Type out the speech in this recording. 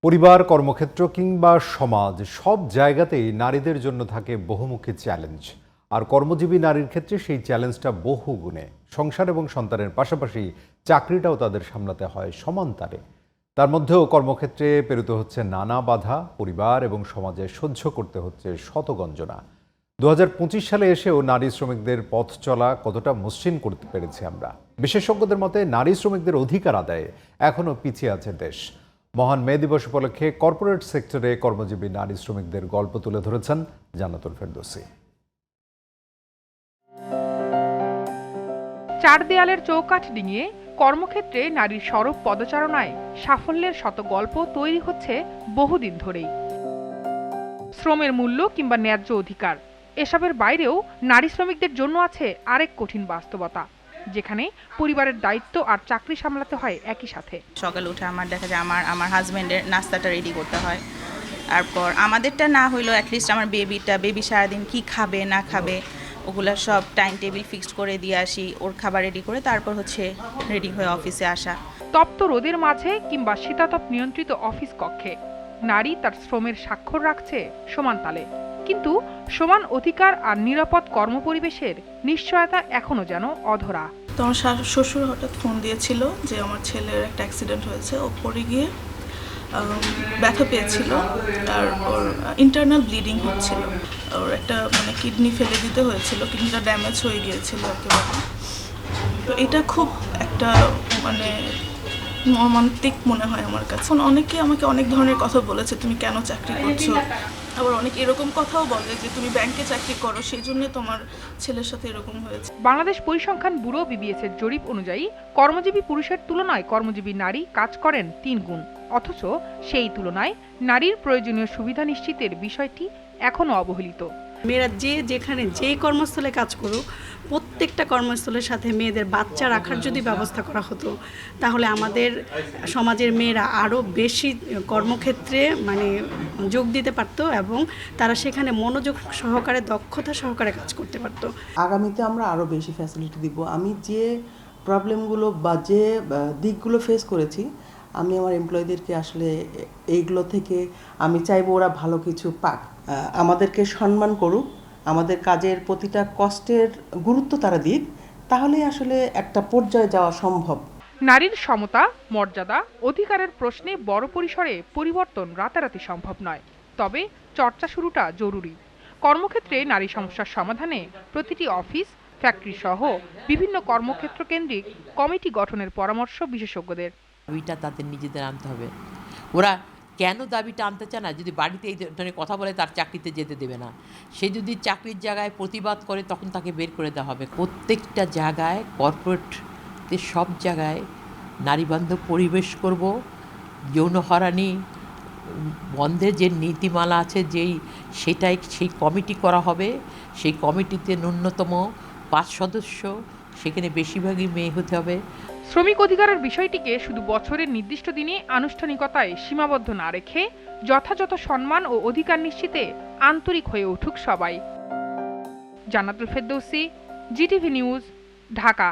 পরিবার, কর্মক্ষেত্র কিংবা সমাজ সব জায়গাতেই নারীদের জন্য থাকে বহুমুখী চ্যালেঞ্জ। আর কর্মজীবী নারীর ক্ষেত্রে সেই চ্যালেঞ্জটা বহু গুণে। সংসার এবং সন্তানের পাশাপাশি চাকরিটাও তাদের সামলাতে হয় সমান তারে। তার মধ্যেও কর্মক্ষেত্রে পেরোতে হচ্ছে নানা বাধা, পরিবার এবং সমাজে সহ্য করতে হচ্ছে শত গঞ্জনা। 2025 সালে এসেও নারী শ্রমিকদের পথ চলা কতটা মসৃণ করতে পেরেছি আমরা। বিশেষজ্ঞদের মতে নারী শ্রমিকদের অধিকার আদায়ে এখনও পিছিয়ে আছে দেশ। মহান মে দিবস উপলক্ষে কর্পোরেট সেক্টরে কর্মজীবী নারী শ্রমিকদের গল্প তুলে ধরেছেন জান্নাতুল ফেরদৌসী। চার দেয়ালের চৌকাঠ ডিঙিয়ে কর্মক্ষেত্রে নারীর সরব পদচারণায় সাফল্যের শত গল্প তৈরি হচ্ছে বহুদিন ধরেই। শ্রমের মূল্য কিংবা ন্যায্য অধিকার এসবের বাইরেও নারী শ্রমিকদের জন্য আছে আরেক কঠিন বাস্তবতা, যেখানে পরিবারের দায়িত্ব আর চাকরি সামলাতে হয় একই সাথে। সকালে উঠে আমার দেখা যায় আমার হাজব্যান্ডের নাস্তাটা রেডি করতে হয়, তারপর আমাদেরটা না হইলেও অ্যাটলিস্ট আমার বেবি সারাদিন কি খাবে না খাবে ওগুলো সব টাইম টেবিল ফিক্সড করে দিয়ে আসি, ওর খাবার রেডি করে তারপর রেডি হয়ে অফিসে আসা। তপ্ত রোদের মাঝে কিংবা শীতাতপ নিয়ন্ত্রিত অফিস কক্ষে নারী তার শ্রমের স্বাক্ষর রাখছে সমান তালে, কিন্তু সমান অধিকার আর নিরাপদ কর্মপরিবেশের নিশ্চয়তা এখনো যেন অধরা। তো আমার শ্বশুর হঠাৎ ফোন দিয়েছিল যে আমার ছেলের একটা অ্যাক্সিডেন্ট হয়েছে, ও পড়ে গিয়ে ব্যথা পেয়েছিল আর ওর ইন্টারনাল ব্লিডিং হচ্ছিল, ওর একটা কিডনি ফেলে দিতে হয়েছিল, কিডনিটা ড্যামেজ হয়ে গিয়েছিল একেবারে। তো এটা খুব একটা মর্মান্তিক মনে হয় আমার কাছে। অনেকে আমাকে অনেক ধরনের কথা বলেছে, তুমি কেন চাকরি করছো, আবার অনেক এরকম কথাও বলে যে তুমি ব্যাংকে চাকরি করো সেই জন্য তোমার ছেলের সাথে এরকম হয়েছে। বাংলাদেশ পরিসংখ্যান ব্যুরো বিবিএস-এর জরিপ অনুযায়ী কর্মজীবী পুরুষের তুলনায় কর্মজীবী নারী কাজ করেন 3 গুণ, অথচ সেই তুলনায় নারীর প্রয়োজনীয় সুবিধা নিশ্চিতের বিষয়টি এখনো অবহেলিত। মেয়েরা যেখানে যেই কর্মস্থলে কাজ করুক, প্রত্যেকটা কর্মস্থলের সাথে মেয়েদের বাচ্চা রাখার যদি ব্যবস্থা করা হতো, তাহলে আমাদের সমাজের মেয়েরা আরও বেশি কর্মক্ষেত্রে যোগ দিতে পারতো এবং তারা সেখানে মনোযোগ সহকারে, দক্ষতা সহকারে কাজ করতে পারতো। আগামীতে আমরা আরও বেশি ফ্যাসিলিটি দিব। আমি যে প্রবলেমগুলো বা যে দিকগুলো ফেস করেছি, আমি আমার এমপ্লয়ীদেরকে আসলে এইগুলো থেকে আমি চাইবো ওরা ভালো কিছু পাক, আমাদেরকে সম্মান করুক, আমাদের কাজের প্রতিটা কষ্টের গুরুত্ব তারা দিক, তাহলেই আসলে একটা পর্যায়ে যাওয়া সম্ভব। নারীর সমতা, মর্যাদা, অধিকারের প্রশ্নে বড় পরিসরে পরিবর্তন রাতারাতি সম্ভব নয়, তবে চর্চা শুরুটা জরুরি। কর্মক্ষেত্রে নারী সমস্যার সমাধানে প্রতিটি অফিস, ফ্যাক্টরি সহ বিভিন্ন কর্মক্ষেত্র কেন্দ্রিক কমিটি গঠনের পরামর্শ বিশেষজ্ঞদের। দাবিটা তাদের নিজেদের আনতে হবে। ওরা কেন দাবিটা আনতে চায় না? যদি বাড়িতে এই ধরনের কথা বলে তার চাকরিতে যেতে দেবে না, সে যদি চাকরির জায়গায় প্রতিবাদ করে তখন তাকে বের করে দেওয়া হবে। প্রত্যেকটা জায়গায় কর্পোরেটদের সব জায়গায় নারীবান্ধব পরিবেশ করব, যৌন হয়রানি বন্ধের যে নীতিমালা আছে সেই কমিটি করা হবে। সেই কমিটিতে ন্যূনতম 5 সদস্য, সেখানে বেশিরভাগই মেয়ে হতে হবে। শ্রমিক অধিকারের বিষয়টিকে শুধু বছরের নির্দিষ্ট দিনে আনুষ্ঠানিকতায় সীমাবদ্ধ না রেখে যথাযথ সম্মান ও অধিকার নিশ্চিতে আন্তরিক হয়ে উঠুক সবাই। জান্নাতুল ফেরদৌসী, জিটিভি নিউজ, ঢাকা।